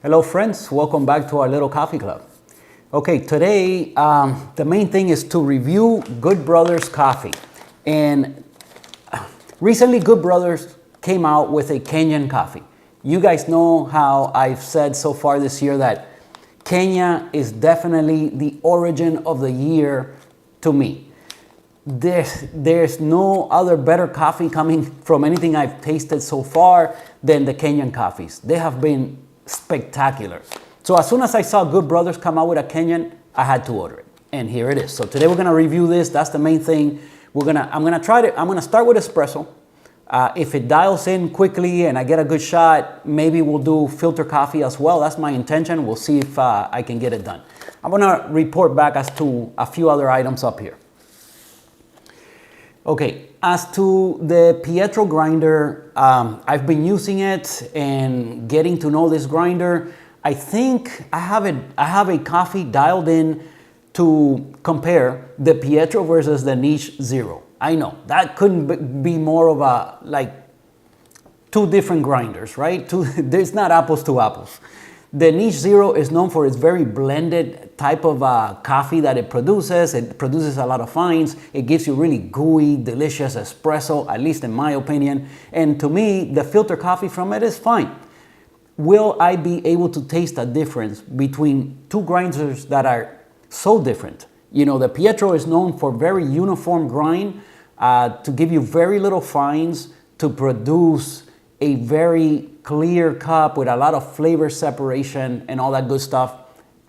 Hello friends, welcome back to our little coffee club. Okay, today the main thing is to review Good Brothers Coffee. And recently Good Brothers came out with a Kenyan coffee. You guys know how I've said so far this year that Kenya is definitely the origin of the year to me. There's no other better coffee coming from anything I've tasted so far than the Kenyan coffees. They have been spectacular. So as soon as I saw Good Brothers come out with a Kenyan, I had to order it. And here it is. So today we're gonna review this. That's the main thing. I'm gonna start with espresso. If it dials in quickly and I get a good shot, maybe we'll do filter coffee as well. That's my intention. We'll see if I can get it done. I'm gonna report back as to a few other items up here. Okay, as to the Pietro grinder, I've been using it and getting to know this grinder. I think I have a coffee dialed in to compare the Pietro versus the Niche Zero. I know that couldn't be more of a two different grinders, right? There's not apples to apples. The Niche Zero is known for its very blended type of coffee that it produces. It produces a lot of fines. It gives you really gooey, delicious espresso, at least in my opinion. And to me, the filter coffee from it is fine. Will I be able to taste a difference between two grinders that are so different? You know, the Pietro is known for very uniform grind, to give you very little fines, to produce a very clear cup with a lot of flavor separation and all that good stuff.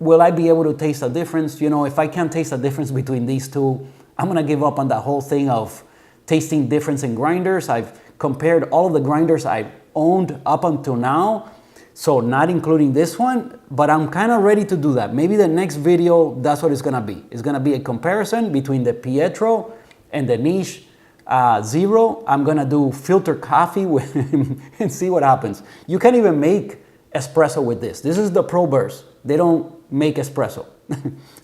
Will I be able to taste a difference? You know, if I can't taste a difference between these two, I'm gonna give up on that whole thing of tasting difference in grinders. I've compared all of the grinders I've owned up until now, so not including this one, but I'm kind of ready to do that. Maybe the next video, that's what it's gonna be. It's gonna be a comparison between the Pietro and the Niche Zero. I'm gonna do filter coffee with and see what happens. You can't even make espresso with this. This is the Pro Burst. They don't make espresso.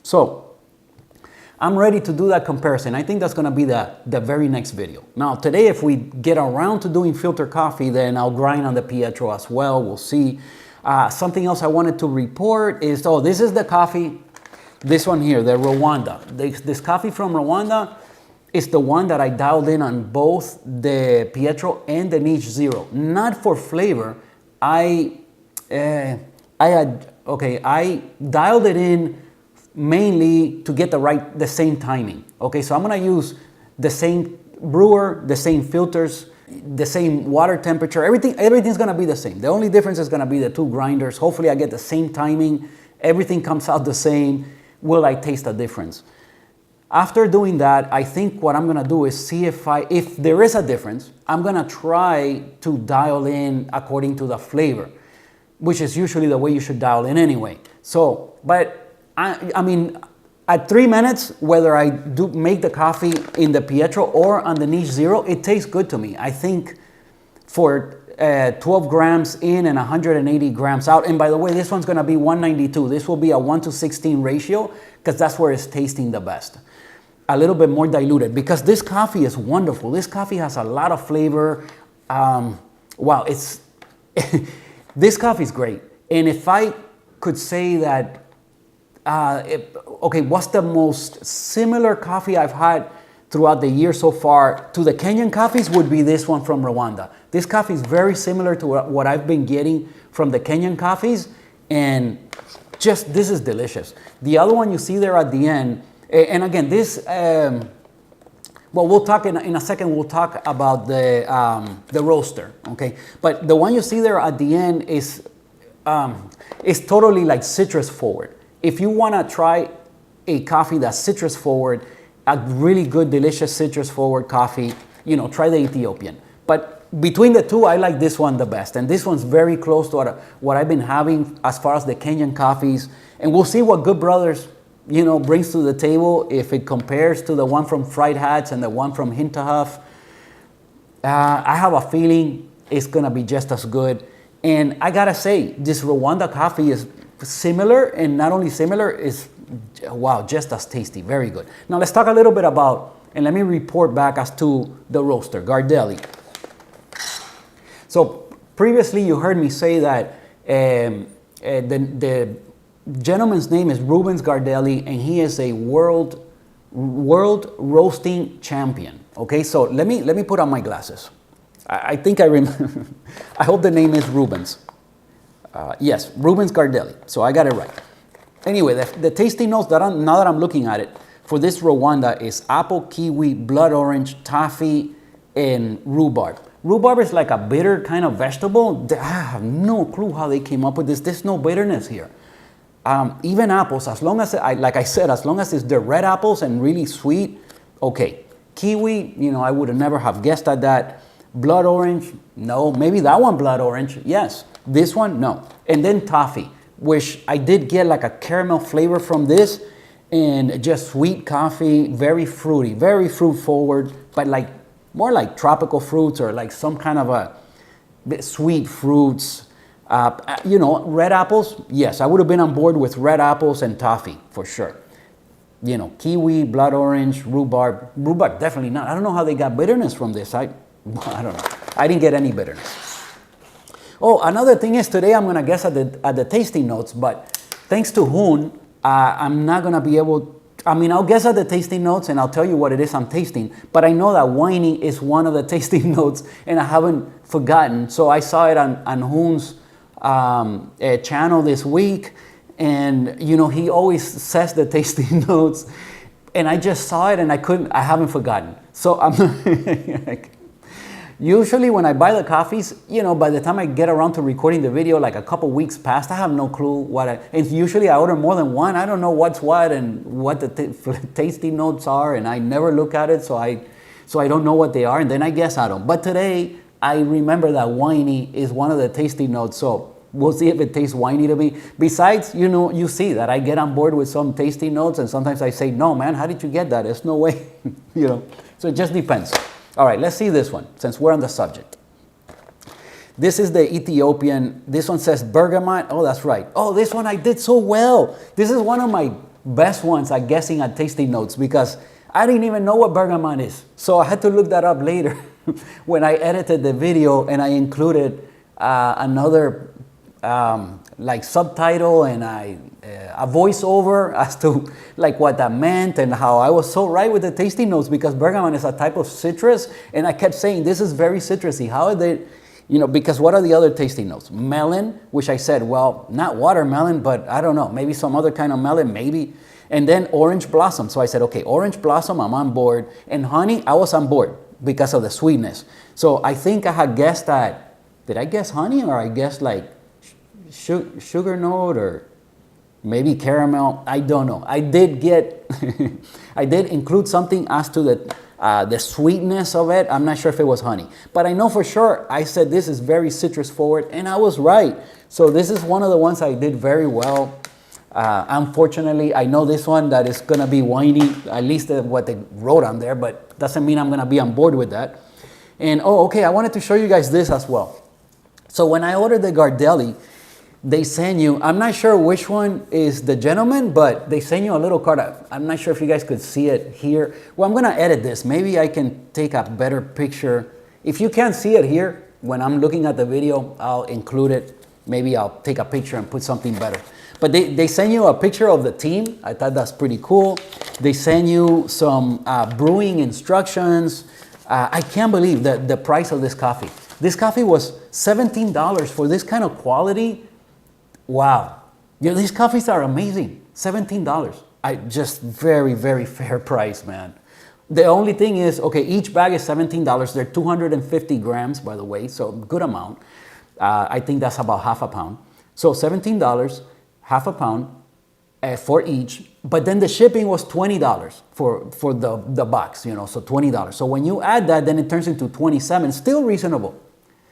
So I'm ready to do that comparison. I think that's gonna be the very next video. Now today, if we get around to doing filter coffee, then I'll grind on the Pietro as well. We'll see. Something else I wanted to report is, this is the coffee, this one here, the Rwanda. This coffee from Rwanda is the one that I dialed in on both the Pietro and the Niche Zero. Not for flavor. I dialed it in mainly to get the same timing. Okay, so I'm gonna use the same brewer, the same filters, the same water temperature. Everything's gonna be the same. The only difference is gonna be the two grinders. Hopefully I get the same timing. Everything comes out the same. Will I taste a difference? After doing that, I think what I'm gonna do is see if there is a difference. I'm gonna try to dial in according to the flavor, which is usually the way you should dial in anyway. So, but I mean, at 3 minutes, whether I do make the coffee in the Pietro or on the Niche Zero, it tastes good to me. I think for 12 grams in and 180 grams out, and by the way, this one's gonna be 192. This will be a 1:16 ratio, because that's where it's tasting the best. A little bit more diluted, because this coffee is wonderful. This coffee has a lot of flavor. Wow, this coffee is great. And if I could say that, what's the most similar coffee I've had throughout the year so far to the Kenyan coffees, would be this one from Rwanda. This coffee is very similar to what I've been getting from the Kenyan coffees, and this is delicious. The other one you see there at the end, and again, this, we'll talk in a second, we'll talk about the roaster, okay? But the one you see there at the end is totally like citrus forward. If you wanna try a coffee that's citrus forward, a really good, delicious citrus forward coffee, you know, try the Ethiopian. But between the two, I like this one the best. And this one's very close to what I've been having as far as the Kenyan coffees. And we'll see what Good Brothers, you know, brings to the table, if it compares to the one from Fried Hats and the one from Hinterhoff. I have a feeling it's gonna be just as good. And I gotta say, this Rwanda coffee is similar, and not only similar, is, wow, just as tasty, very good. Now let's talk a little bit about, and let me report back as to the roaster, Gardelli. So previously you heard me say that The gentleman's name is Rubens Gardelli, and he is a world roasting champion. Okay, so let me put on my glasses. I think I remember. I hope the name is Rubens. Yes, Rubens Gardelli. So I got it right. Anyway, the tasting notes now that I'm looking at it for this Rwanda is apple, kiwi, blood orange, toffee, and rhubarb. Rhubarb is like a bitter kind of vegetable. I have no clue how they came up with this. There's no bitterness here. Even apples, as long as, like I said, as long as it's the red apples and really sweet, okay. Kiwi, I would have never have guessed at that. Blood orange, no. Maybe that one blood orange, yes. This one, no. And then toffee, which I did get like a caramel flavor from this, and just sweet coffee, very fruity, very fruit forward, but like more like tropical fruits or like some kind of a sweet fruits. Red apples, yes, I would have been on board with red apples and toffee for sure. Kiwi, blood orange, rhubarb definitely not. I don't know how they got bitterness from this. I don't know. I didn't get any bitterness. Oh, another thing is today I'm gonna guess at the tasting notes, but thanks to Hoon, I'm not gonna be able. I'll guess at the tasting notes and I'll tell you what it is I'm tasting, but I know that whiny is one of the tasting notes and I haven't forgotten. So I saw it on Hoon's channel this week, and he always says the tasting notes, and I just saw it and I haven't forgotten. So I'm usually when I buy the coffees, by the time I get around to recording the video, like a couple weeks past, I have no clue and usually I order more than one. I don't know what's what and what the tasting notes are, and I never look at it, so I don't know what they are, and then I guess at them. But today I remember that whiny is one of the tasting notes, so we'll see if it tastes whiny to me. Besides, you see that I get on board with some tasting notes, and sometimes I say, no, man, how did you get that? There's no way, So it just depends. All right, let's see this one, since we're on the subject. This is the Ethiopian. This one says bergamot. Oh, that's right. Oh, this one I did so well. This is one of my best ones at guessing at tasting notes, because I didn't even know what bergamot is. So I had to look that up later when I edited the video, and I included another like subtitle and a voiceover as to like what that meant and how I was so right with the tasting notes, because bergamot is a type of citrus, and I kept saying this is very citrusy. How are they, because what are the other tasting notes? Melon, which I said, well, not watermelon, but I don't know, maybe some other kind of melon, maybe. And then orange blossom. So I said, okay, orange blossom, I'm on board. And honey, I was on board because of the sweetness. So I think I had guessed that. Did I guess honey, or I guessed like sugar note, or maybe caramel? I don't know. I did get, I did include something as to the sweetness of it. I'm not sure if it was honey, but I know for sure I said this is very citrus forward, and I was right. So this is one of the ones I did very well. Unfortunately, I know this one that is gonna be whiny, at least what they wrote on there, but doesn't mean I'm gonna be on board with that. And okay, I wanted to show you guys this as well. So when I ordered the Gardelli, they send you, I'm not sure which one is the gentleman, but they send you a little card. I'm not sure if you guys could see it here. Well, I'm gonna edit this. Maybe I can take a better picture. If you can't see it here, when I'm looking at the video, I'll include it. Maybe I'll take a picture and put something better. But they send you a picture of the team. I thought that's pretty cool. They send you some brewing instructions. I can't believe the price of this coffee. This coffee was $17 for this kind of quality. Wow. These coffees are amazing. $17. I just very, very fair price, man. The only thing is, okay, each bag is $17. They're 250 grams, by the way, so good amount. I think that's about half a pound. So $17, half a pound for each. But then the shipping was $20 for the box, so $20. So when you add that, then it turns into $27, still reasonable.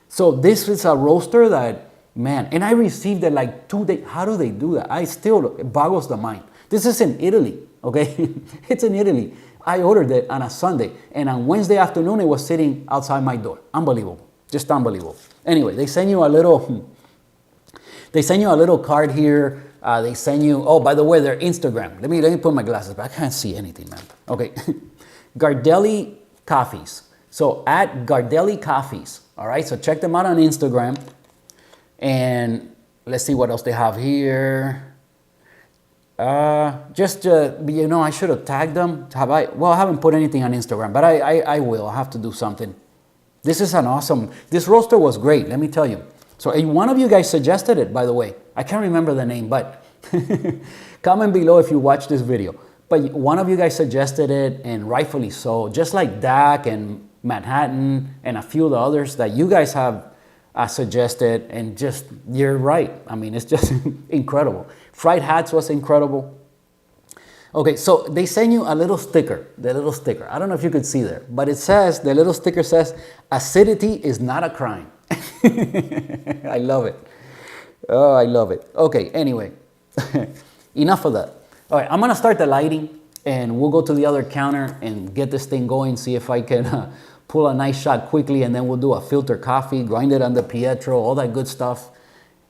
So this is a roaster that, man, and I received it like 2 days. How do they do that? It boggles the mind. This is in Italy, okay? It's in Italy. I ordered it on a Sunday, and on Wednesday afternoon, it was sitting outside my door. Unbelievable, just unbelievable. Anyway, they send you a little card here. They send you, oh, by the way, their Instagram. Let me put my glasses back. I can't see anything, man. Okay, Gardelli Coffees. So at Gardelli Coffees, all right? So check them out on Instagram. And let's see what else they have here. I should have tagged them. Well, I haven't put anything on Instagram, but I will. I have to do something. This is this roaster was great, let me tell you. So one of you guys suggested it, by the way. I can't remember the name, but comment below if you watched this video. But one of you guys suggested it, and rightfully so. Just like Dak and Manhattan and a few of the others that you guys have suggested, and just, you're right. I mean, it's just incredible. Fried Hats was incredible. Okay, so they send you a little sticker, the little sticker. I don't know if you could see there, but the little sticker says, acidity is not a crime. I love it. Oh, I love it. Okay, anyway, enough of that. All right, I'm gonna start the lighting, and we'll go to the other counter and get this thing going, see if I can pull a nice shot quickly, and then we'll do a filter coffee, grind it on the Pietro, all that good stuff.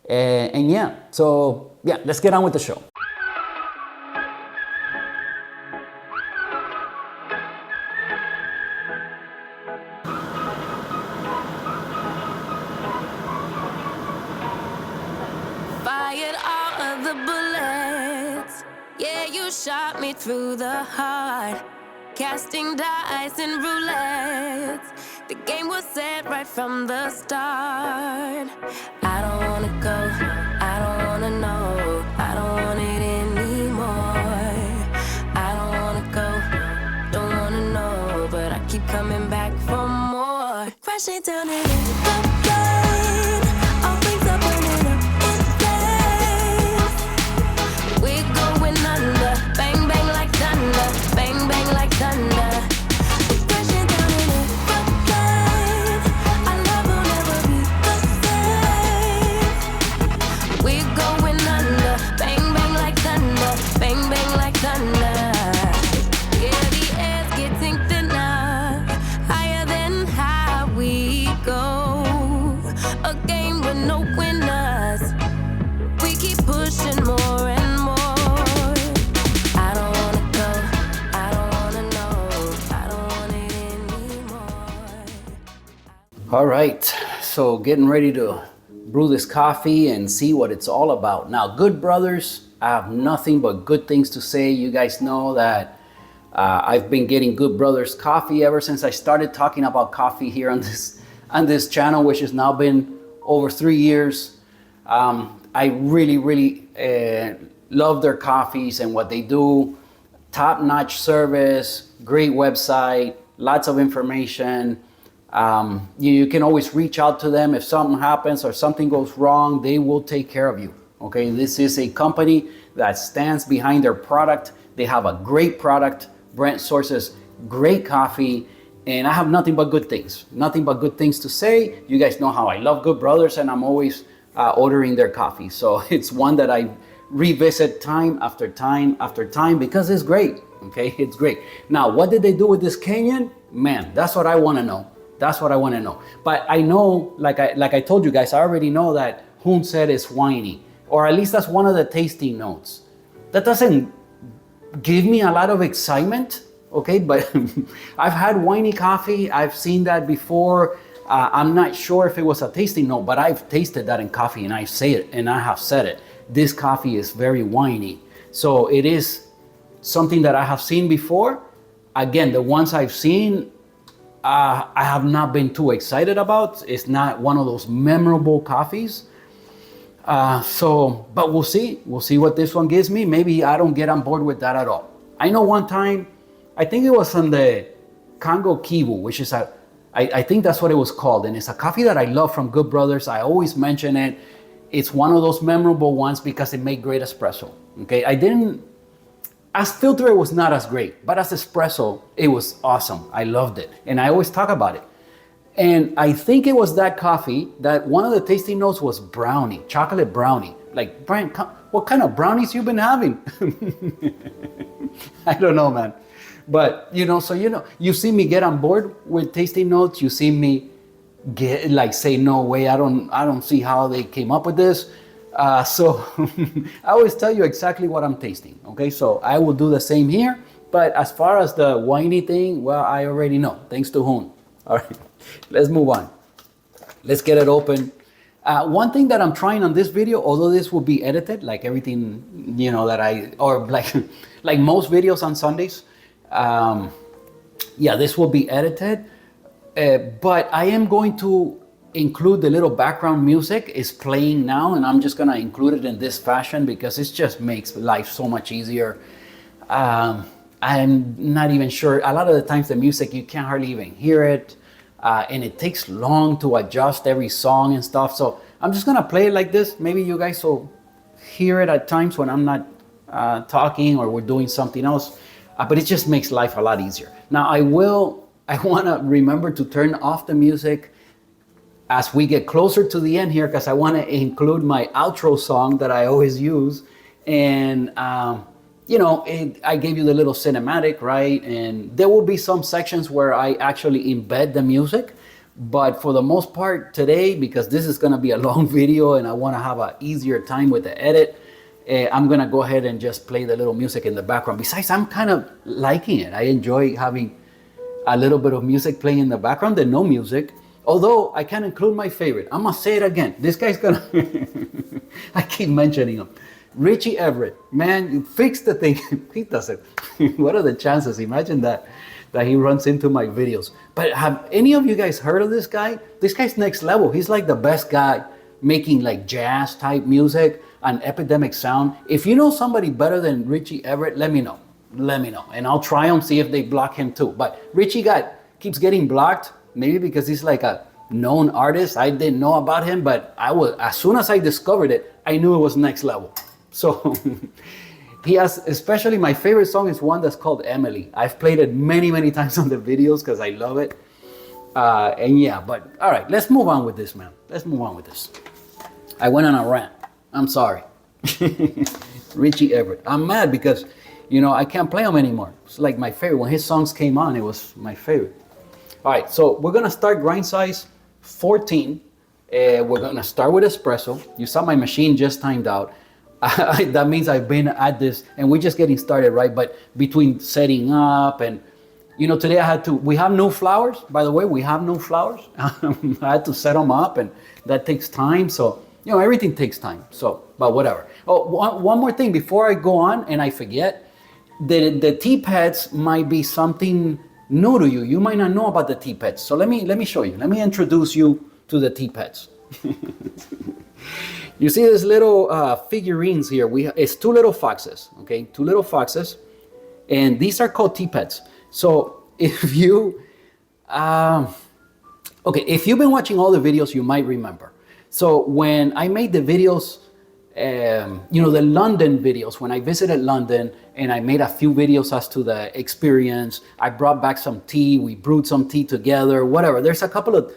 And yeah, so yeah, let's get on with the show. Fired all of the bullets. Yeah, you shot me through the heart. Casting dice and roulette. The game was set right from the start. I don't wanna go, I don't wanna know, I don't want it anymore. I don't wanna go, don't wanna know, but I keep coming back for more. Crashing down in the rain, all things are burning up in flames. We're going under, bang bang like thunder, bang bang like thunder. We're crashing down in the rain, our love will never be the same. We're going under, bang bang like thunder, bang bang like thunder. Yeah, the air's getting thinner, higher than high we go. A game with no winners, we keep pushing more and more. I don't wanna go, I don't wanna know, I don't want it anymore. All right, so getting ready to brew this coffee and see what it's all about. Now, Good Brothers, I have nothing but good things to say. You guys know that I've been getting Good Brothers coffee ever since I started talking about coffee here on this channel, which has now been over 3 years. I really love their coffees and what they do. Top-notch service, great website, lots of information. You can always reach out to them if something happens or something goes wrong. They will take care of you. Okay, this is a company that stands behind their product. They have a great product. Brent sources great coffee, and I have nothing but good things. Nothing but good things to say. You guys know how I love Good Brothers, and I'm always ordering their coffee. So it's one that I revisit time after time after time because it's great. Okay, it's great. Now, what did they do with this Kenyan? Man, that's what I want to know. That's what I want to know. But I know, like I told you guys, I already know that Hoon said it's whiny, or at least that's one of the tasting notes. That doesn't give me a lot of excitement, okay? But I've had whiny coffee. I've seen that before. I'm not sure if it was a tasting note, but I've tasted that in coffee, and I say it, and I have said it. This coffee is very whiny. So it is something that I have seen before. Again, the ones I've seen, I have not been too excited about. It's not one of those memorable coffees. But we'll see. We'll see what this one gives me. Maybe I don't get on board with that at all. I know one time, I think it was on the Congo Kivu, which is I think that's what it was called. And it's a coffee that I love from Good Brothers. I always mention it. It's one of those memorable ones because it made great espresso. Okay, as filter, it was not as great, but as espresso, it was awesome. I loved it. And I always talk about it. And I think it was that coffee that one of the tasting notes was brownie, chocolate brownie. Like, Brian, what kind of brownies you been having? I don't know, man. But, you see me get on board with tasting notes. You see me say, no way, I don't see how they came up with this. So I always tell you exactly what I'm tasting. Okay, so I will do the same here. But as far as the whiny thing, well, I already know. Thanks to Hoon. All right, let's move on. Let's get it open. One thing that I'm trying on this video, although this will be edited, like everything, that or like, like most videos on Sundays, yeah, this will be edited, but I am going to include the little background music is playing now, and I'm just gonna include it in this fashion because it just makes life so much easier. I'm not even sure, a lot of the times the music, you can't hardly even hear it, and it takes long to adjust every song and stuff, so I'm just gonna play it like this. Maybe you guys will hear it at times when I'm not talking or we're doing something else, but it just makes life a lot easier. Now I wanna remember to turn off the music as we get closer to the end here, because I want to include my outro song that I always use. And, I gave you the little cinematic, right? And there will be some sections where I actually embed the music. But for the most part today, because this is going to be a long video and I want to have an easier time with the edit, I'm going to go ahead and just play the little music in the background. Besides, I'm kind of liking it. I enjoy having a little bit of music playing in the background than no music. Although I can include my favorite. I'm gonna say it again. This guy's gonna, I keep mentioning him. Richie Everett, man, you fix the thing. He does it. What are the chances? Imagine that he runs into my videos. But have any of you guys heard of this guy? This guy's next level. He's like the best guy making like jazz type music and Epidemic Sound. If you know somebody better than Richie Everett, let me know. And I'll try them, see if they block him too. But Richie keeps getting blocked. Maybe because he's like a known artist. I didn't know about him, but as soon as I discovered it, I knew it was next level. So he has, especially my favorite song is one that's called Emily. I've played it many, many times on the videos because I love it. And yeah, but all right, let's move on with this, man. Let's move on with this. I went on a rant. I'm sorry. Richie Everett. I'm mad because, I can't play him anymore. It's like my favorite. When his songs came on, it was my favorite. All right, so we're gonna start grind size 14. We're gonna start with espresso. You saw my machine just timed out. That means I've been at this, and we're just getting started, right? But between setting up and, today we have no flowers. By the way, we have no flowers. I had to set them up, and that takes time. So, everything takes time. So, but whatever. Oh, one more thing before I go on, and I forget, the tea pads might be something new to you. You might not know about the tea pads. So let me show you. Let me introduce you to the tea pads. You see these little figurines here. It's two little foxes, okay? Two little foxes. And these are called tea pads. So if you, if you've been watching all the videos, you might remember. So when I made the videos, the London videos, when I visited London and I made a few videos as to the experience, I brought back some tea, we brewed some tea together, whatever. There's a couple of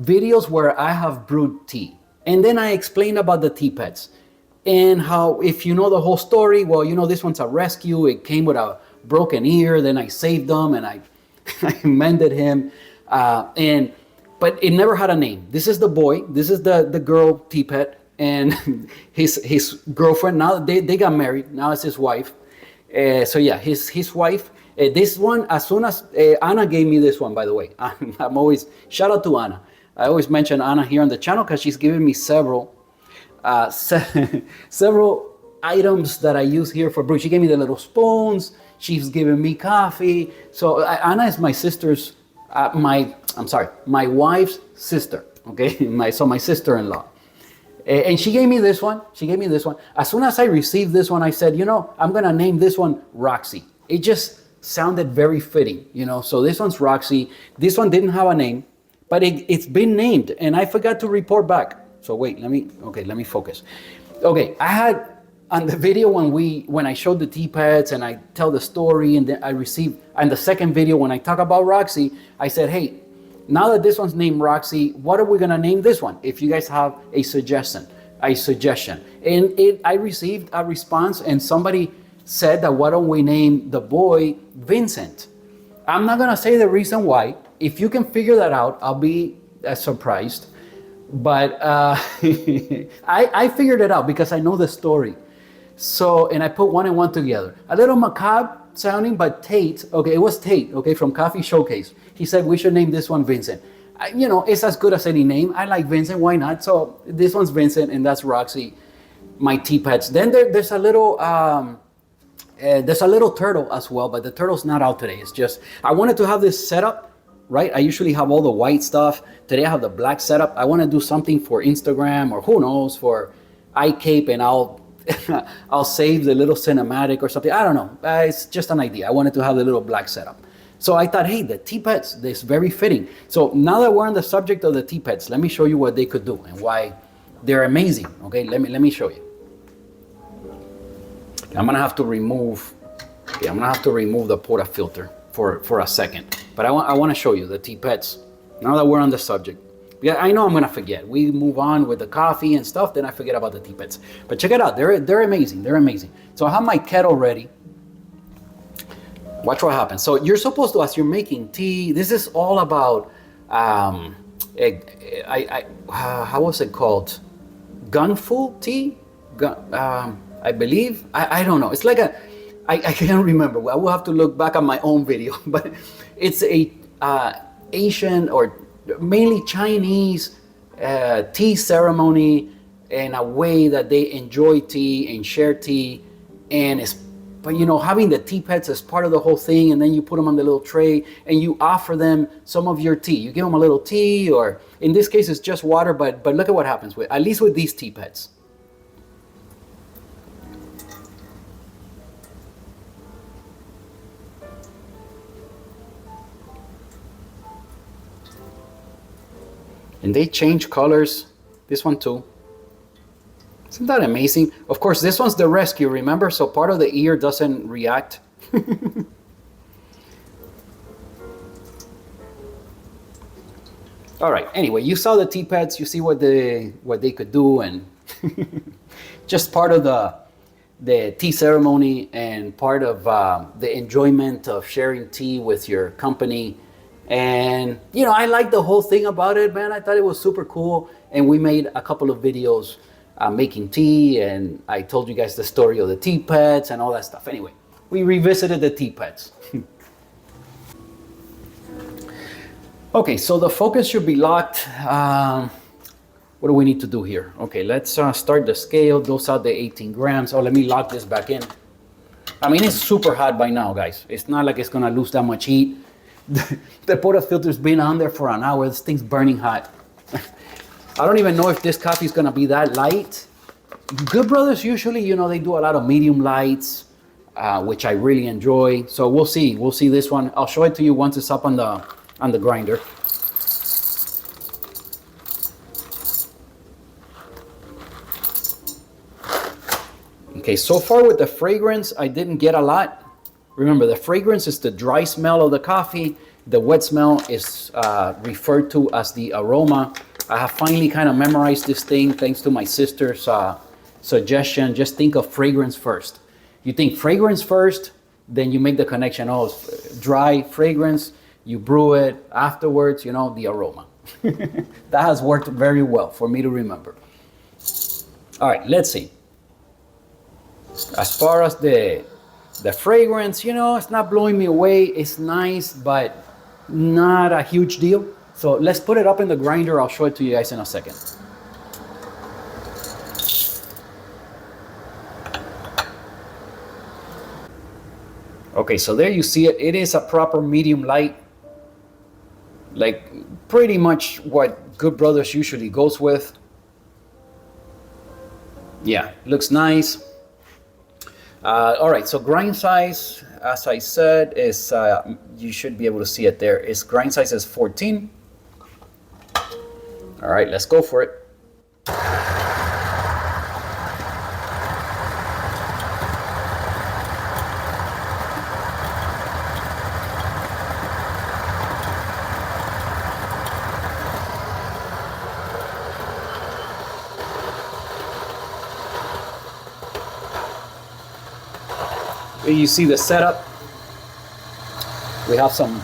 videos where I have brewed tea. And then I explained about the tea pads and how, if you know the whole story, well, this one's a rescue. It came with a broken ear. Then I saved them and I mended him. But it never had a name. This is the boy. This is the girl tea pad. And his girlfriend, now they got married. Now it's his wife. So yeah, his wife. This one, as soon as Anna gave me this one, by the way. I'm always, shout out to Anna. I always mention Anna here on the channel because she's given me several items that I use here for brew. She gave me the little spoons. She's given me coffee. So Anna is my sister's, my wife's sister. Okay, my sister-in-law. And she gave me this one. As soon as I received this one, I said, I'm going to name this one Roxy. It just sounded very fitting, So this one's Roxy. This one didn't have a name, but it's been named. And I forgot to report back. So wait, let me focus. Okay, I had on the video when I showed the tea pads and I tell the story, and then I received, and the second video when I talk about Roxy, I said, hey, now that this one's named Roxy, what are we gonna name this one? If you guys have a suggestion. And I received a response, and somebody said that why don't we name the boy Vincent? I'm not gonna say the reason why. If you can figure that out, I'll be surprised. But I figured it out because I know the story. So, and I put one and one together. A little macabre sounding, but Tate, okay, it was Tate, okay, from Coffee Showcase. He said we should name this one Vincent. You know, it's as good as any name. I like Vincent, why not? So this one's Vincent and that's Roxy, my tea pets. Then there's a little turtle as well, but the turtle's not out today. It's just, I wanted to have this setup, right? I usually have all the white stuff. Today I have the black setup. I want to do something for Instagram or who knows, for iCape, and I'll save the little cinematic or something. I don't know. It's just an idea. I wanted to have the little black setup. So I thought, hey, the tea pets, this is very fitting. So now that we're on the subject of the tea pets, let me show you what they could do and why they're amazing. Okay, let me show you. I'm gonna have to remove the portafilter for a second. But I want to show you the tea pets now that we're on the subject. Yeah, I know I'm gonna forget. We move on with the coffee and stuff, then I forget about the tea pets. But check it out, they're amazing. They're amazing. So I have my kettle ready. Watch what happens. So you're supposed to, as you're making tea, this is all about how was it called? Gunful tea? I believe. I don't know. It's like I can't remember. I will have to look back on my own video. But it's a Asian or mainly Chinese tea ceremony, in a way that they enjoy tea and share tea. But you know, having the tea pets as part of the whole thing, and then you put them on the little tray and you offer them some of your tea. You give them a little tea, or in this case it's just water, but look at what happens with, at least with these tea pets. And they change colors. This one too. Isn't that amazing? Of course, this one's the rescue, remember? So part of the ear doesn't react. All right, anyway, you saw the tea pets, you see what they could do, and just part of the tea ceremony and part of the enjoyment of sharing tea with your company. And, you know, I like the whole thing about it, man. I thought it was super cool. And we made a couple of videos making tea, and I told you guys the story of the tea pets and all that stuff. Anyway, we revisited the tea pets. Okay, so the focus should be locked. What do we need to do here? Okay, let's start the scale. Those are the 18 grams. Oh, let me lock this back in. I mean, it's super hot by now, guys. It's not like it's gonna lose that much heat. The portafilter's been on there for an hour. This thing's burning hot. I don't even know if this coffee is gonna be that light. Good Brothers usually, you know, they do a lot of medium lights, which I really enjoy. So we'll see. We'll see this one. I'll show it to you once it's up on the grinder. Okay, so far with the fragrance, I didn't get a lot. Remember, the fragrance is the dry smell of the coffee. The wet smell is referred to as the aroma. I have finally kind of memorized this thing thanks to my sister's suggestion. Just think of fragrance first. You think fragrance first, then you make the connection. Oh, dry fragrance, you brew it afterwards, you know, the aroma. That has worked very well for me to remember. All right, let's see. As far as the fragrance, you know, it's not blowing me away. It's nice, but not a huge deal. So let's put it up in the grinder. I'll show it to you guys in a second. Okay, so there you see it. It is a proper medium light. Like pretty much what Good Brothers usually goes with. Yeah, looks nice. All right, so grind size, as I said, is, you should be able to see it there. Its grind size is 14. All right, let's go for it. You see the setup. We have some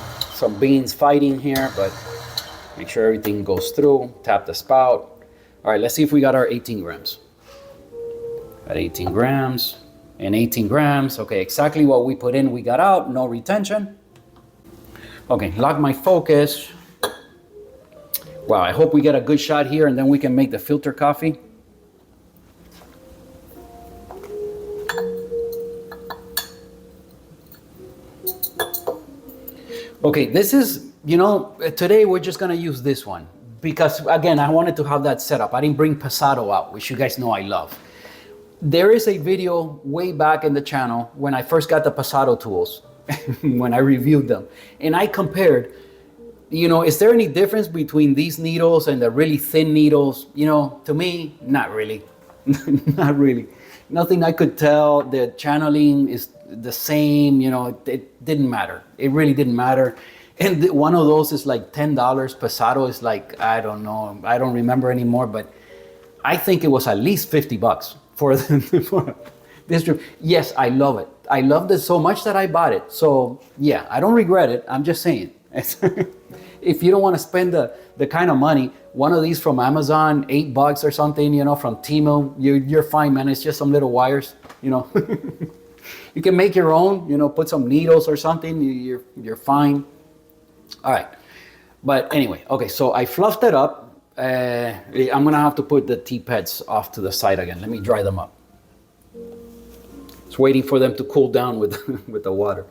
beans fighting here, but make sure everything goes through. Tap the spout. All right, let's see if we got our 18 grams. At 18 grams and 18 grams. Okay, exactly what we put in, we got out. No retention. Okay, lock my focus. Wow, I hope we get a good shot here and then we can make the filter coffee. Okay, this is, today we're just gonna use this one because again, I wanted to have that set up. I didn't bring pasado out, which you guys know I love. There is a video way back in the channel when I first got the pasado tools, when I reviewed them, and I compared, is there any difference between these needles and the really thin needles? To me, not really. Not really. Nothing I could tell. The channeling is the same, it didn't matter. It really didn't matter. And one of those is like $10. Pasado is like, I don't know. I don't remember anymore, but I think it was at least $50 for this drip. Yes, I love it. I loved it so much that I bought it. So yeah, I don't regret it. I'm just saying. If you don't want to spend the kind of money, one of these from Amazon, $8 or something, from Temu, you're fine, man. It's just some little wires, You can make your own, put some needles or something, you're fine. All right. But anyway, okay, so I fluffed it up. I'm gonna have to put the tea pads off to the side again. Let me dry them up. It's waiting for them to cool down with, with the water.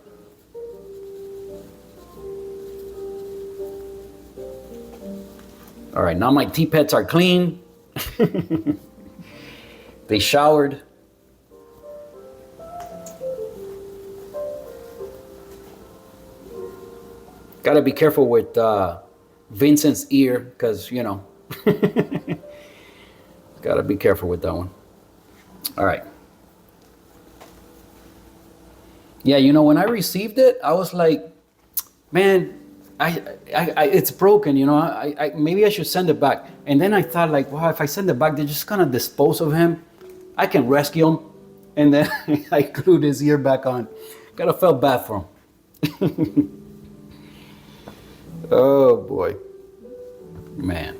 All right, now my tea pads are clean. They showered. Gotta be careful with Vincent's ear, because, gotta be careful with that one. All right. Yeah, when I received it, I was like, man, it's broken, maybe I should send it back. And then I thought, like, wow, if I send it back, they're just gonna dispose of him. I can rescue him. And then I glued his ear back on. Kinda felt bad for him. Oh boy, man.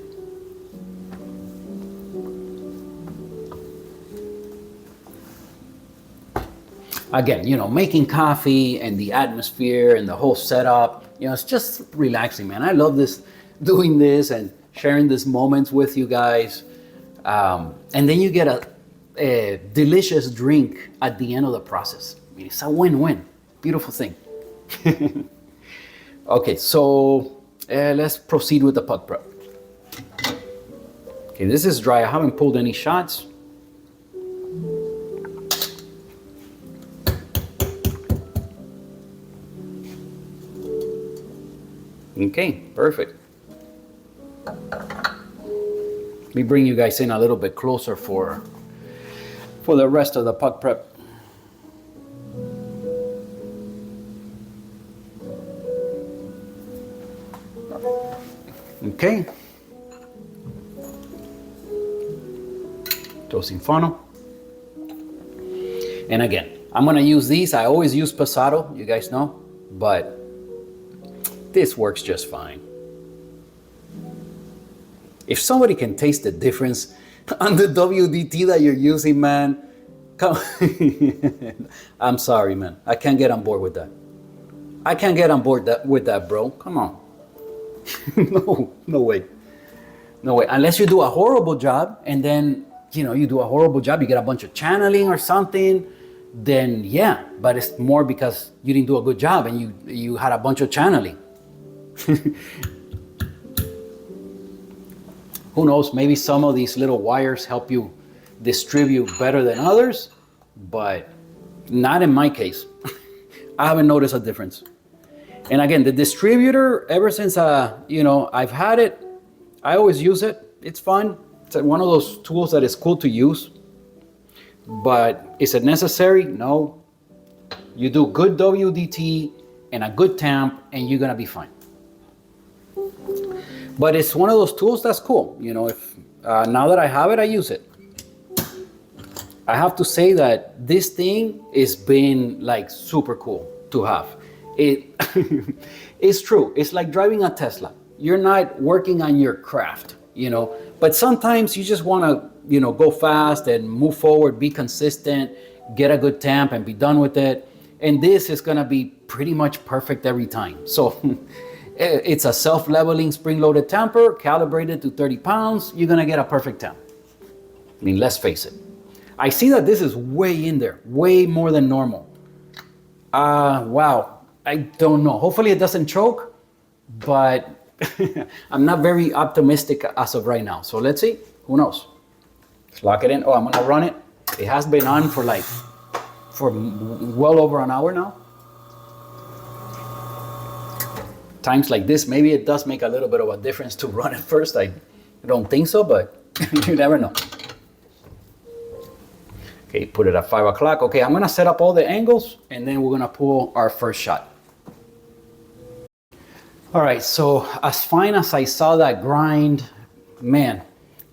Again, making coffee and the atmosphere and the whole setup, it's just relaxing, man. I love doing this and sharing these moments with you guys. And then you get a delicious drink at the end of the process. It's a win-win. Beautiful thing. Okay, so let's proceed with the pot prep. Okay, this is dry. I haven't pulled any shots. Okay, perfect. Let me bring you guys in a little bit closer for the rest of the pot prep. Okay. Toasting funnel. And again, I'm gonna use these. I always use pasado, you guys know, but this works just fine. If somebody can taste the difference on the WDT that you're using, man, come. I'm sorry, man. I can't get on board with that. I can't get on board with that, bro. Come on. No way. No way. Unless you do a horrible job, and then, you do a horrible job, you get a bunch of channeling or something, then yeah. But it's more because you didn't do a good job and you had a bunch of channeling. Who knows, maybe some of these little wires help you distribute better than others, but not in my case. I haven't noticed a difference. And again, the distributor, ever since I've had it, I always use it. It's fun. It's one of those tools that is cool to use. But is it necessary? No. You do good WDT and a good tamp, and you're gonna be fine. But it's one of those tools that's cool. If now that I have it, I use it. I have to say that this thing is been like super cool to have. It's true. It's like driving a Tesla. You're not working on your craft, but sometimes you just want to, go fast and move forward, be consistent, get a good tamp and be done with it. And this is going to be pretty much perfect every time. So It's a self-leveling spring-loaded tamper, calibrated to 30 pounds. You're gonna get a perfect temp. I mean, let's face it. I see that this is way in there, way more than normal. Wow, I don't know. Hopefully it doesn't choke, but I'm not very optimistic as of right now. So let's see, who knows? Let's lock it in. Oh, I'm gonna run it. It has been on for well over an hour now. Times like this, maybe it does make a little bit of a difference to run it first. I don't think so, but you never know. Okay, put it at 5 o'clock. Okay, I'm gonna set up all the angles and then we're gonna pull our first shot. All right, so as fine as I saw that grind, man,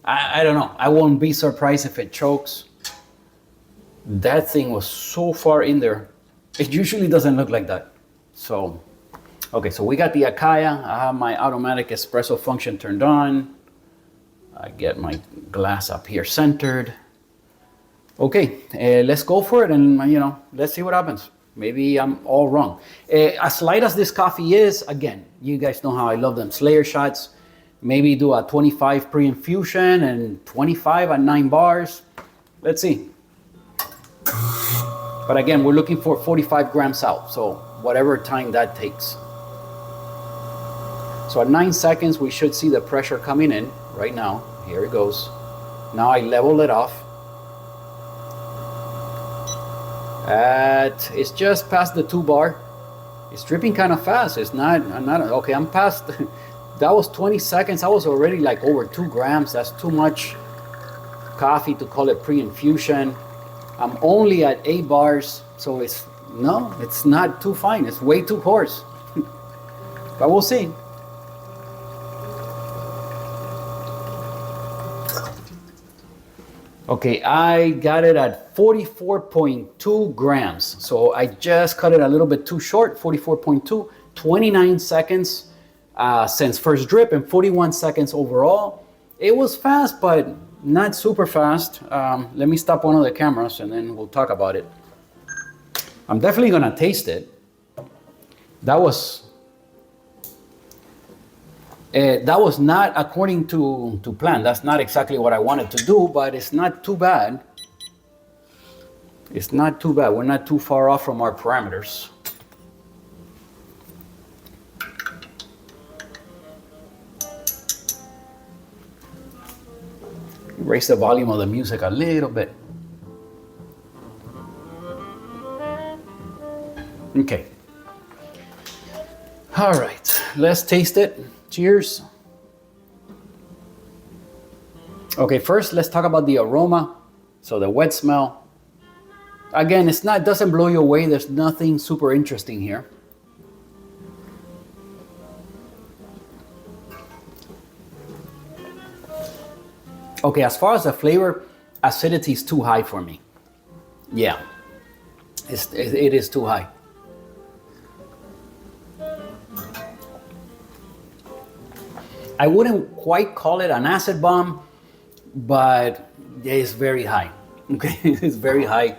I don't know. I won't be surprised if it chokes. That thing was so far in there. It usually doesn't look like that. So, okay, so we got the Akaya. I have my automatic espresso function turned on. I get my glass up here centered. Okay, let's go for it and, let's see what happens. Maybe I'm all wrong. As light as this coffee is, again, you guys know how I love them Slayer shots. Maybe do a 25 pre-infusion and 25 at 9 bars. Let's see. But again, we're looking for 45 grams out, so whatever time that takes. So at 9 seconds, we should see the pressure coming in right now. Here it goes. Now I level it off. It's just past the 2 bar. It's dripping kind of fast. I'm not okay. I'm past. That was 20 seconds. I was already like over 2 grams. That's too much coffee to call it pre-infusion. I'm only at 8 bars, so it's not too fine. It's way too coarse. But we'll see. Okay, I got it at 44.2 grams. So I just cut it a little bit too short, 44.2, 29 seconds since first drip and 41 seconds overall. It was fast, but not super fast. Let me stop one of the cameras and then we'll talk about it. I'm definitely gonna taste it. That was not according to plan. That's not exactly what I wanted to do, but it's not too bad. It's not too bad. We're not too far off from our parameters. Raise the volume of the music a little bit. Okay. All right, let's taste it. Cheers. Okay, first let's talk about the aroma. So the wet smell. Again, it doesn't blow you away. There's nothing super interesting here. Okay, as far as the flavor, acidity is too high for me. Yeah, it is too high. I wouldn't quite call it an acid bomb, but it's very high. Okay, it's very high.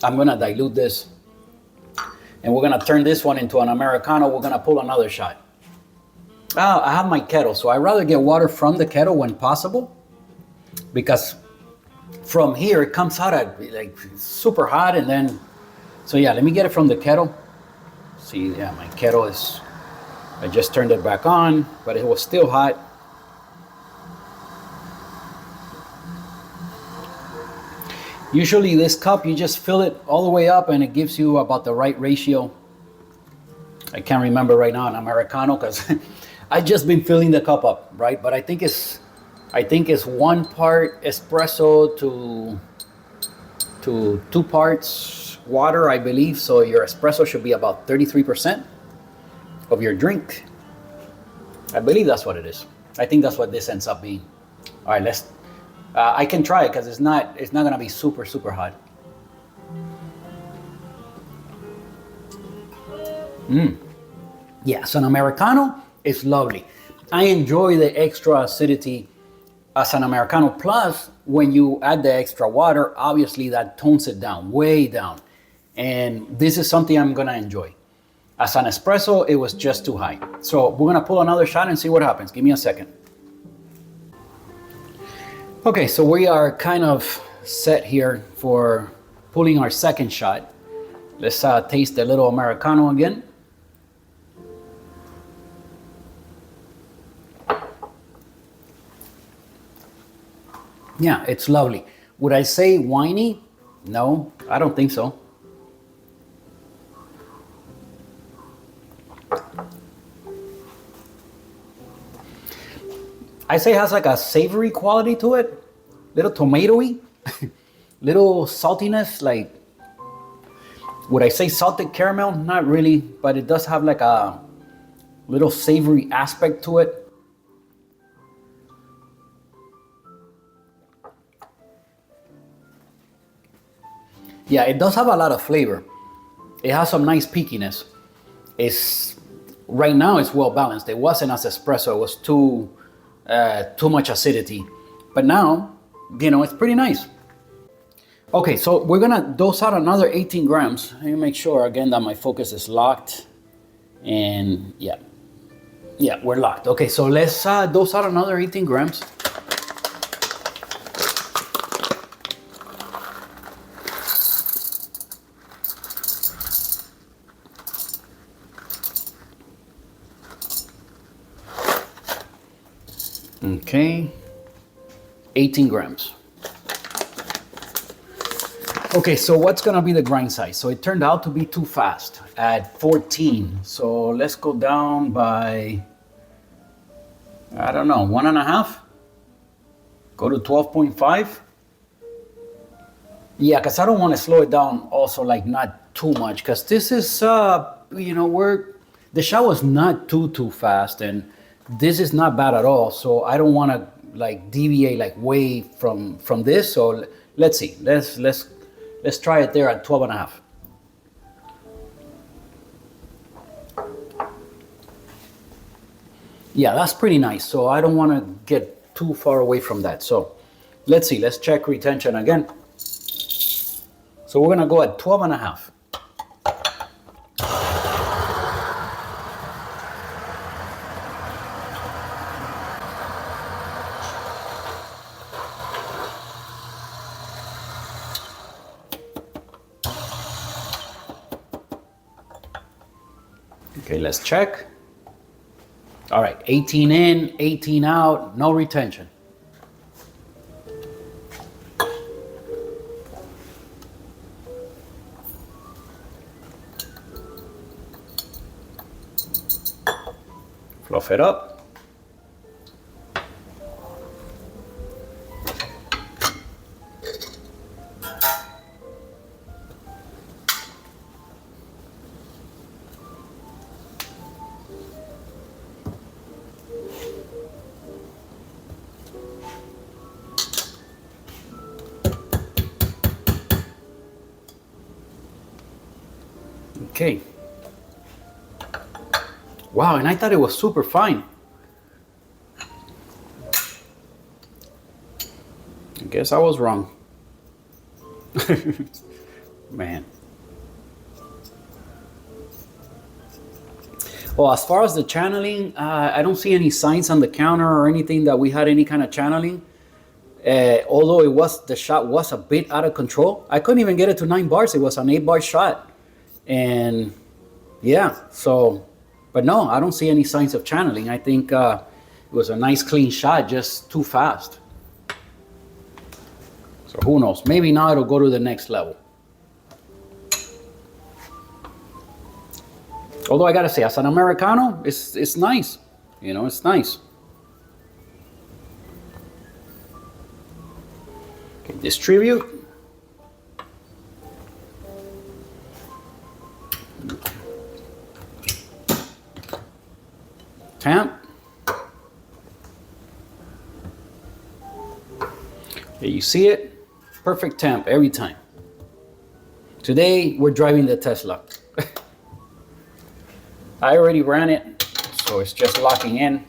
I'm gonna dilute this and we're gonna turn this one into an Americano. We're gonna pull another shot. I have my kettle, so I'd rather get water from the kettle when possible, because from here it comes out at like super hot, and then, so yeah, let me get it from the kettle. See, yeah, my kettle is, I just turned it back on, but it was still hot. Usually this cup, you just fill it all the way up and it gives you about the right ratio. I can't remember right now an Americano because I just been filling the cup up, right? But I think it's 1 part espresso to 2 parts water, I believe. So your espresso should be about 33% of your drink. I believe that's what it is. I think that's what this ends up being. All right, let's. I can try it because it's not gonna be super hot. Yeah, so an Americano is lovely. I enjoy the extra acidity as an Americano. Plus, when you add the extra water, obviously that tones it down, way down. And this is something I'm gonna enjoy. As an espresso, it was just too high. So we're gonna pull another shot and see what happens. Give me a second. Okay, so we are kind of set here for pulling our second shot. Let's taste the little Americano again. Yeah, it's lovely. Would I say winey? No, I don't think so. I say it has like a savory quality to it, little tomatoey, little saltiness. Like, would I say salted caramel? Not really, but it does have like a little savory aspect to it. Yeah, it does have a lot of flavor. It has some nice peakiness. Right now it's well balanced. It wasn't as espresso. It was too much acidity. But now, it's pretty nice. Okay, so we're gonna dose out another 18 grams. Let me make sure again that my focus is locked. And yeah, we're locked. Okay, so let's dose out another 18 grams. Okay, 18 grams. Okay, so what's gonna be the grind size? So it turned out to be too fast at 14. So let's go down by, I don't know, 1.5? Go to 12.5? Yeah, because I don't want to slow it down also, like not too much, because this is, the shot was not too fast, and this is not bad at all. So I don't want to like deviate like way from this. So let's see. Let's try it there at 12.5. Yeah, that's pretty nice. So I don't want to get too far away from that. So let's see. Let's check retention again. So we're gonna go at 12.5. Okay, let's check. All right, 18 in, 18 out, no retention. Fluff it up. Okay. Wow, and I thought it was super fine. I guess I was wrong. Man. Well, as far as the channeling, I don't see any signs on the counter or anything that we had any kind of channeling. Although the shot was a bit out of control. I couldn't even get it to 9 bars. It was an 8-bar shot. And yeah, so, but no, I don't see any signs of channeling. I think it was a nice clean shot, just too fast. So who knows? Maybe now it'll go to the next level. Although I gotta say, as an Americano, it's nice. It's nice. Okay, distribute. Tamp. There you see it. Perfect tamp every time. Today we're driving the Tesla. I already ran it, so it's just locking in.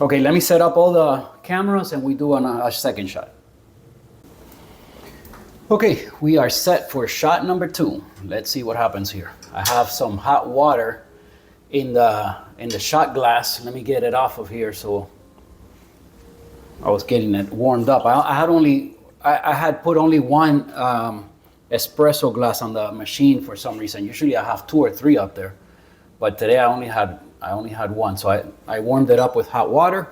Okay, let me set up all the cameras and we do a second shot. Okay, we are set for shot number 2. Let's see what happens here. I have some hot water in the shot glass. Let me get it off of here. So I was getting it warmed up. I had put only one espresso glass on the machine for some reason. Usually I have 2 or 3 up there, but today I only had one. So I warmed it up with hot water.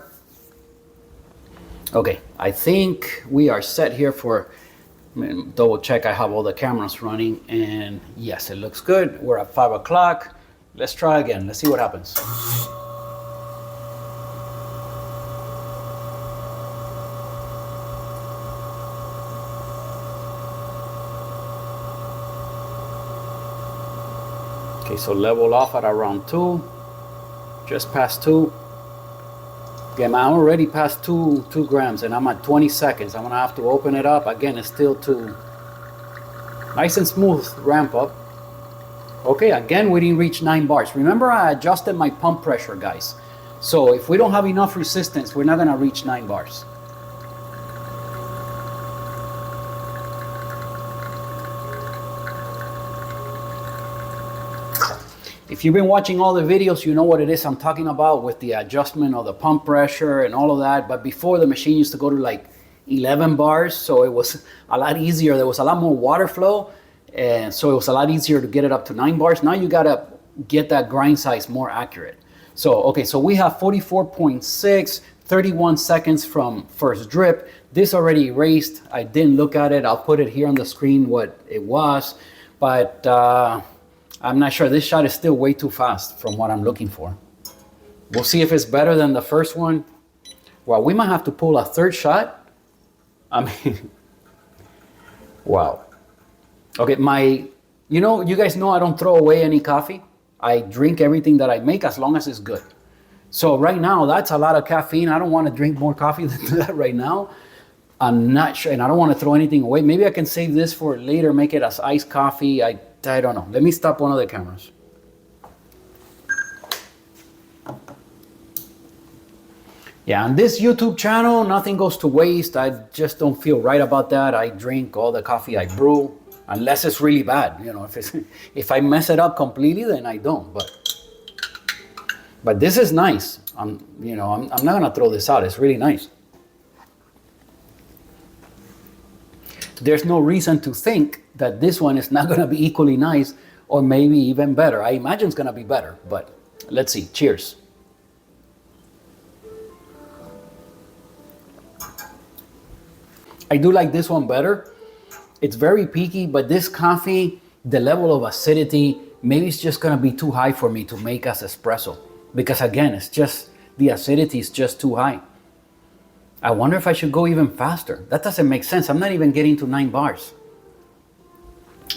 Okay, I think we are set here for, double check I have all the cameras running, and yes, it looks good. We're at 5 o'clock. Let's try again. Let's see what happens. Okay, so level off at around 2, just past 2. Again, I'm already past 2 grams and I'm at 20 seconds. I'm gonna have to open it up. Again, it's still too nice and smooth ramp up. Okay, again, we didn't reach 9 bars. Remember, I adjusted my pump pressure, guys. So if we don't have enough resistance, we're not gonna reach 9 bars. If you've been watching all the videos, you know what it is I'm talking about with the adjustment of the pump pressure and all of that. But before, the machine used to go to like 11 bars, so it was a lot easier. There was a lot more water flow, and so it was a lot easier to get it up to 9 bars. Now you gotta get that grind size more accurate. So, okay, so we have 44.6, 31 seconds from first drip. This already erased. I didn't look at it. I'll put it here on the screen what it was, but I'm not sure. This shot is still way too fast from what I'm looking for. We'll see if it's better than the first one. Well, we might have to pull a third shot. I mean, wow. Okay, you guys know I don't throw away any coffee. I drink everything that I make as long as it's good. So right now, that's a lot of caffeine. I don't want to drink more coffee than that right now. I'm not sure, and I don't want to throw anything away. Maybe I can save this for later, make it as iced coffee. I don't know. Let me stop one of the cameras. Yeah, on this YouTube channel, nothing goes to waste. I just don't feel right about that. I drink all the coffee I brew, unless it's really bad. You know, if I mess it up completely, then I don't. But this is nice. I'm not gonna throw this out. It's really nice. There's no reason to think that this one is not going to be equally nice or maybe even better. I imagine it's going to be better, but let's see. Cheers. I do like this one better. It's very peaky, but this coffee, the level of acidity, maybe it's just going to be too high for me to make as espresso. Because again, it's just, the acidity is just too high. I wonder if I should go even faster. That doesn't make sense. I'm not even getting to 9 bars.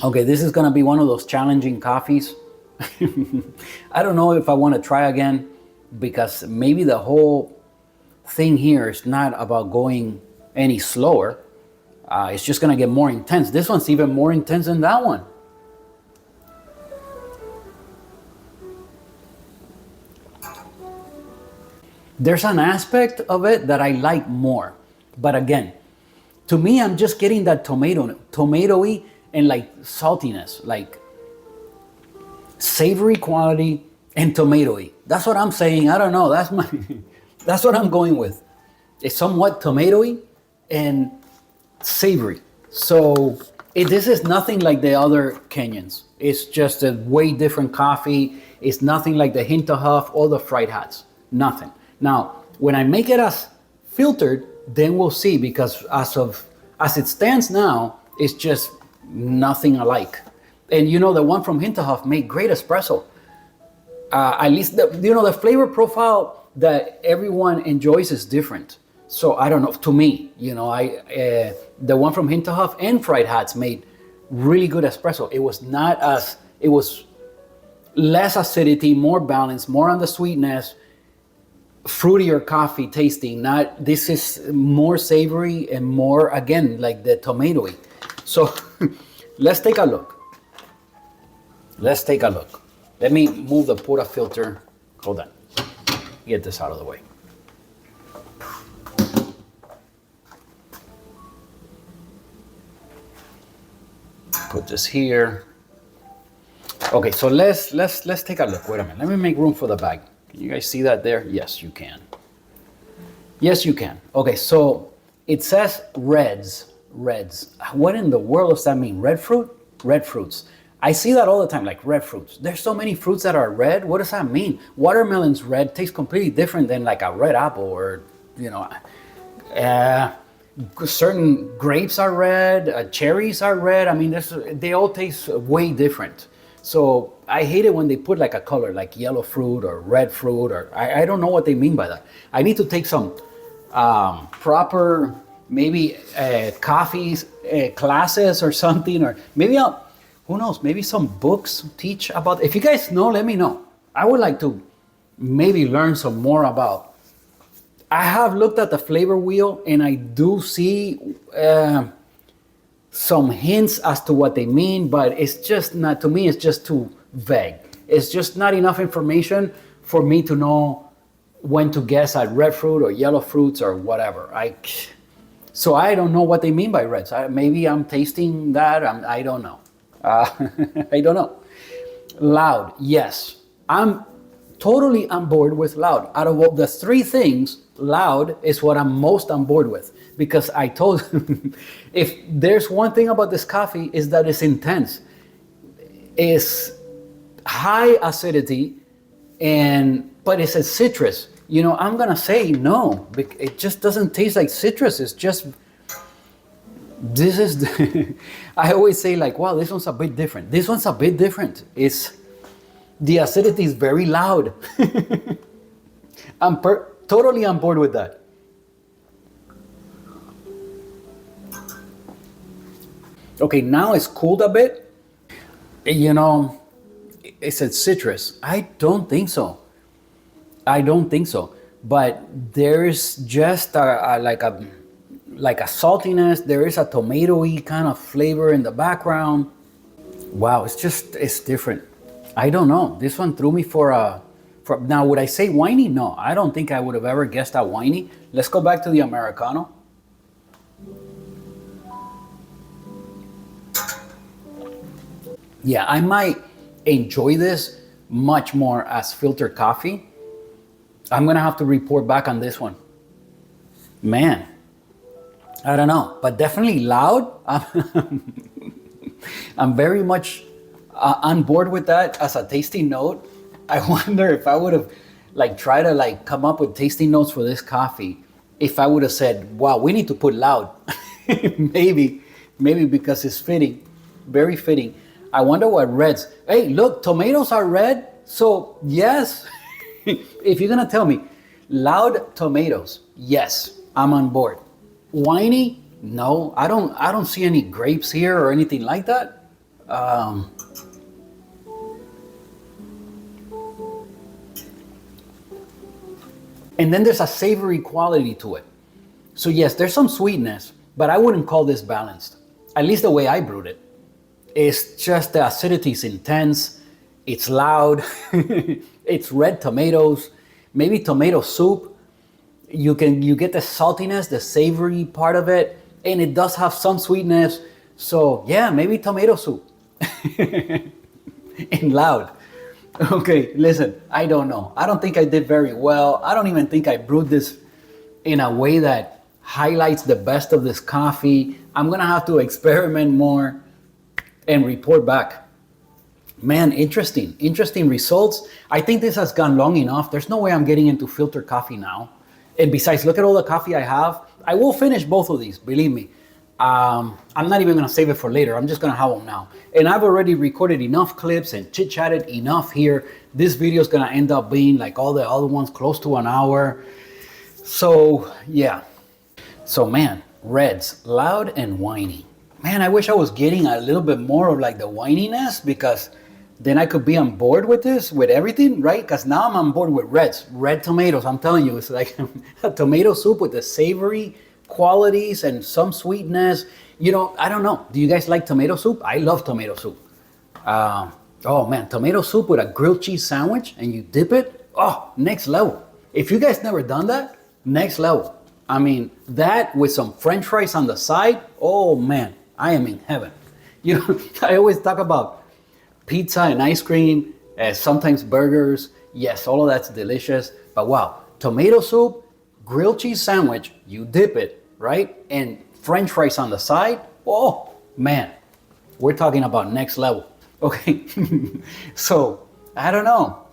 Okay, this is gonna be one of those challenging coffees. I don't know if I want to try again, because maybe the whole thing here is not about going any slower. It's just gonna get more intense. This one's even more intense than that one. There's an aspect of it that I like more. But again, to me, I'm just getting that tomatoey and like saltiness, like savory quality and tomatoey. That's what I'm saying. I don't know. That's what I'm going with. It's somewhat tomatoey and savory. So this is nothing like the other Kenyans. It's just a way different coffee. It's nothing like the Hinterhoff or the fried hats. Nothing. Now, when I make it as filtered, then we'll see, because as it stands now, it's just nothing alike. And you know, the one from Hinterhoff made great espresso. At least the flavor profile that everyone enjoys is different. So I don't know. To me, the one from Hinterhoff and Fried Hats made really good espresso. It was less acidity, more balance, more on the sweetness. Fruitier coffee tasting. This is more savory and more, again, like the tomatoey. So let's take a look. Let me move the Pura filter. Hold on. Get this out of the way. Put this here. Okay, so let's take a look. Wait a minute. Let me make room for the bag. Can you guys see that there? Yes, you can. Yes, you can. Okay, so it says reds. Reds. What in the world does that mean? Red fruit? Red fruits. I see that all the time, like red fruits. There's so many fruits that are red. What does that mean? Watermelon's red tastes completely different than like a red apple, or, you know, certain grapes are red, cherries are red. I mean, they all taste way different. So I hate it when they put like a color, like yellow fruit or red fruit, or I don't know what they mean by that. I need to take some proper, maybe coffee classes or something, or maybe who knows, maybe some books teach about. If you guys know, let me know. I would like to maybe learn some more about. I have looked at the flavor wheel and I do see some hints as to what they mean, but it's just not, to me, it's just too vague. It's just not enough information for me to know when to guess at red fruit or yellow fruits or whatever. So I don't know what they mean by reds. Maybe I'm tasting that. I don't know. I don't know. Loud, yes. I'm totally on board with loud. Out of all the three things, loud is what I'm most on board with, because I told if there's one thing about this coffee is that it's intense. It's high acidity, but it's a citrus. You know, I'm gonna say no. It just doesn't taste like citrus. It's just, I always say like, wow, this one's a bit different. This one's a bit different. The acidity is very loud. I'm totally on board with that. Okay, now it's cooled a bit. You know, it said citrus. I don't think so. But there's just like a saltiness. There is a tomatoey kind of flavor in the background. Wow, it's different. I don't know. This one threw me now, would I say winey? No, I don't think I would have ever guessed that winey. Let's go back to the Americano. Yeah, I might enjoy this much more as filter coffee. I'm gonna have to report back on this one. Man, I don't know, but definitely loud. I'm very much on board with that as a tasting note. I wonder if I would have tried to come up with tasting notes for this coffee, if I would have said, wow, we need to put loud. maybe because it's fitting, very fitting. I wonder what reds. Hey, look, tomatoes are red. So yes, if you're gonna tell me loud tomatoes, yes, I'm on board. Winey, no, I don't see any grapes here or anything like that. And then there's a savory quality to it. So yes, there's some sweetness, but I wouldn't call this balanced. At least the way I brewed it. It's just the acidity is intense. It's loud. It's red tomatoes, maybe tomato soup. You get the saltiness, the savory part of it, and it does have some sweetness. So yeah, maybe tomato soup. And loud. Okay, listen, I don't know. I don't think I did very well. I don't even think I brewed this in a way that highlights the best of this coffee. I'm gonna have to experiment more and report back. Man, interesting results. I think this has gone long enough. There's no way I'm getting into filter coffee now. And besides, look at all the coffee I have. I will finish both of these, believe me. I'm not even gonna save it for later. I'm just gonna have them now. And I've already recorded enough clips and chit-chatted enough here. This video is gonna end up being like all the other ones, close to an hour. So yeah. So man, reds, loud and whiny. Man, I wish I was getting a little bit more of like the whininess, because then I could be on board with this, with everything, right? Because now I'm on board with reds, red tomatoes. I'm telling you, it's like a tomato soup with the savory qualities and some sweetness. You know, I don't know. Do you guys like tomato soup? I love tomato soup. Oh man, tomato soup with a grilled cheese sandwich and you dip it. Oh, next level. If you guys never done that, next level. I mean, that with some French fries on the side. Oh man, I am in heaven. You know, I always talk about pizza and ice cream, sometimes burgers. Yes, all of that's delicious. But wow, tomato soup, grilled cheese sandwich, you dip it, right? And French fries on the side. Oh, man, we're talking about next level. Okay, so I don't know.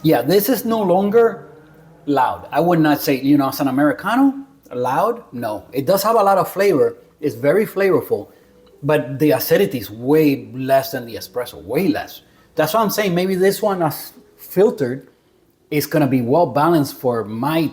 Yeah, this is no longer loud. I would not say, you know, as an Americano, loud. No, it does have a lot of flavor. It's very flavorful, but the acidity is way less than the espresso, way less. That's why I'm saying maybe this one as filtered is gonna be well balanced for my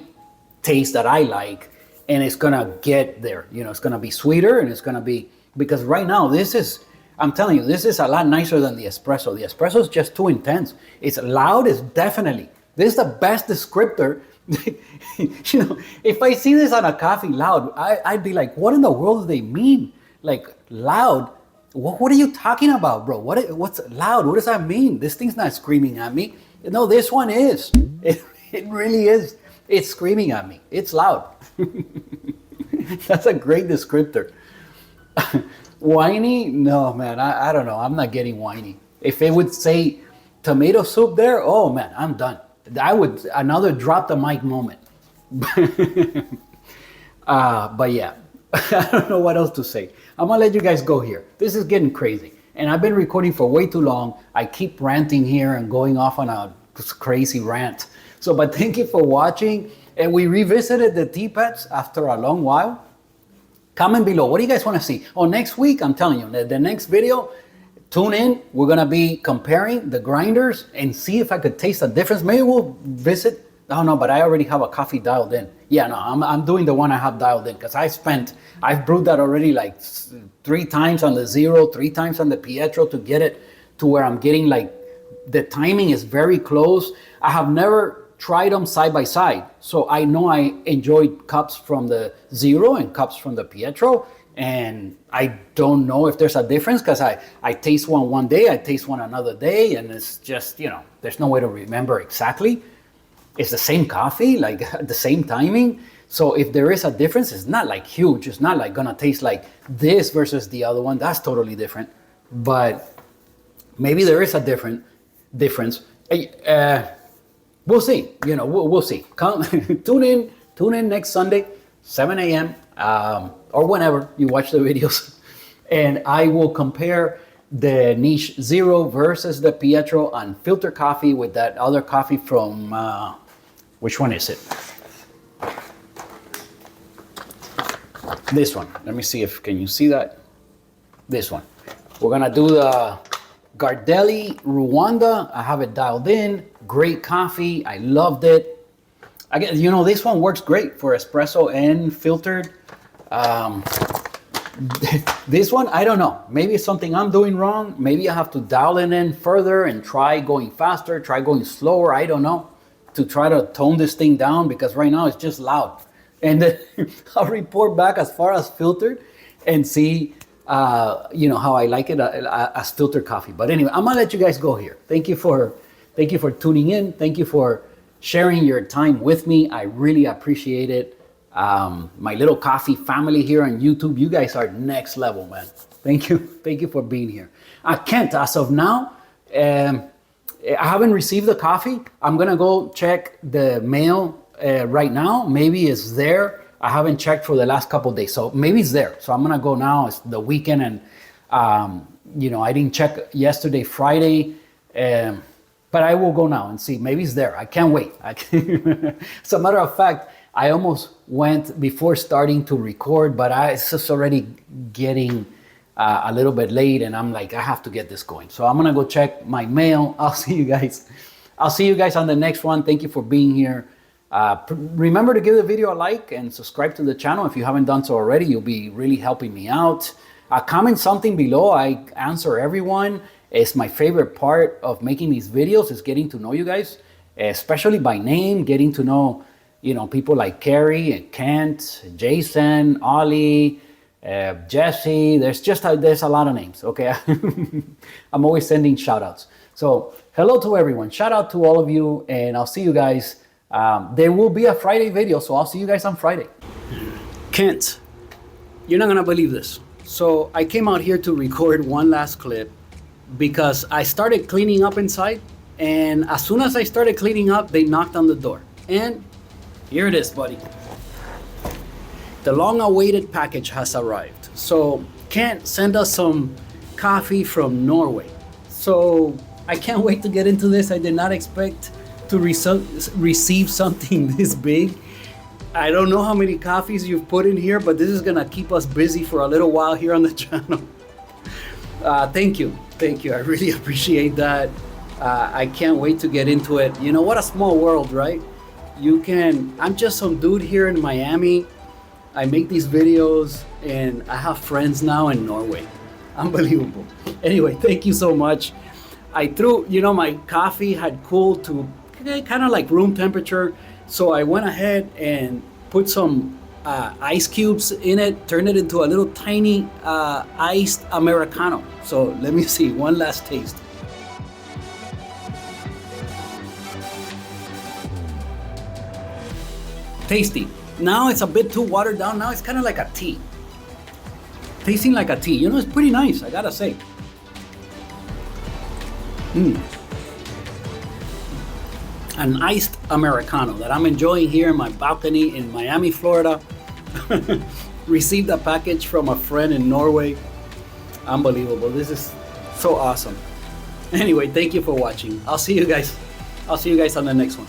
taste that I like, and it's gonna get there. You know, it's gonna be sweeter, and it's gonna be, because right now this is, I'm telling you, this is a lot nicer than the espresso. The espresso is just too intense. It's loud, it's definitely, this is the best descriptor. You know, if I see this on a coffee loud, I'd be like, what in the world do they mean? Like loud? What are you talking about, bro? What's loud? What does that mean? This thing's not screaming at me. No, this one is. It really is. It's screaming at me. It's loud. That's a great descriptor. Whiny? No, man, I don't know. I'm not getting whiny. If it would say tomato soup there, oh man, I'm done. I would, another drop the mic moment. But yeah, I don't know what else to say. I'm gonna let you guys go here. This is getting crazy. And I've been recording for way too long. I keep ranting here and going off on a crazy rant. So, but thank you for watching. And we revisited the teapots after a long while. Comment below, what do you guys want to see? Oh, next week, I'm telling you, the next video, tune in. We're going to be comparing the grinders and see if I could taste the difference. Maybe we'll visit. Oh, no, but I already have a coffee dialed in. Yeah, no, I'm doing the one I have dialed in because I've brewed that already like 3 times on the Zero, 3 times on the Pietro to get it to where I'm getting like, the timing is very close. I have never tried them side by side. So I know I enjoyed cups from the Zero and cups from the Pietro. And I don't know if there's a difference because I taste one day, I taste one another day. And it's just, you know, there's no way to remember exactly. It's the same coffee, like the same timing. So if there is a difference, it's not like huge. It's not like gonna taste like this versus the other one. That's totally different. But maybe there is a difference. We'll see. You know, we'll see. Come tune in next Sunday, 7 a.m. Or whenever you watch the videos, and I will compare the Niche Zero versus the Pietro on filter coffee with that other coffee from which one is it? This one. Let me see if can you see that? This one. We're gonna do the Gardelli Rwanda. I have it dialed in. Great coffee. I loved it. Again, you know, this one works great for espresso and filtered. This one, I don't know. Maybe it's something I'm doing wrong. Maybe I have to dial it in further and try going faster, try going slower. I don't know, to try to tone this thing down because right now it's just loud. And then I'll report back as far as filtered and see you know, how I like it as filtered coffee. But anyway, I'm gonna let you guys go here. Thank you for tuning in. Thank you for sharing your time with me. I really appreciate it. My little coffee family here on YouTube, you guys are next level, man. Thank you for being here. I can't, as of now, I haven't received the coffee. I'm gonna go check the mail right now. Maybe it's there. I haven't checked for the last couple of days, so maybe it's there. So I'm gonna go now. It's the weekend, and you know, I didn't check yesterday, Friday, but I will go now and see. Maybe it's there. I can't wait. As a matter of fact, I almost went before starting to record, but it's just already getting a little bit late, and I'm like, I have to get this going. So I'm gonna go check my mail. I'll see you guys on the next one. Thank you for being here. Remember to give the video a like and subscribe to the channel if you haven't done so already. You'll be really helping me out. Comment something below. I answer everyone. It's my favorite part of making these videos, is getting to know you guys, especially by name, getting to know, you know, people like Carrie and Kent, Jason, Ollie, Jesse. There's a lot of names, okay? I'm always sending shout outs. So hello to everyone. Shout out to all of you, and I'll see you guys. There will be a Friday video, so I'll see you guys on Friday. Kent, you're not gonna believe this. So I came out here to record one last clip because I started cleaning up inside, and as soon as I started cleaning up, they knocked on the door. And here it is, buddy. The long-awaited package has arrived. So Kent sent us some coffee from Norway. So I can't wait to get into this. I did not expect to receive something this big. I don't know how many coffees you've put in here, but this is gonna keep us busy for a little while here on the channel. Thank you. I really appreciate that. I can't wait to get into it. You know, what a small world, right? I'm just some dude here in Miami. I make these videos and I have friends now in Norway. Unbelievable. Anyway, thank you so much. My coffee had cooled to kind of like room temperature. So I went ahead and put some ice cubes in it, turned it into a little tiny iced Americano. So let me see, one last taste. Tasty. Now it's a bit too watered down. Now it's kind of like a tea. Tasting like a tea. You know, it's pretty nice, I gotta say. An iced Americano that I'm enjoying here in my balcony in Miami, Florida. Received a package from a friend in Norway. Unbelievable. This is so awesome. Anyway, thank you for watching. I'll see you guys on the next one.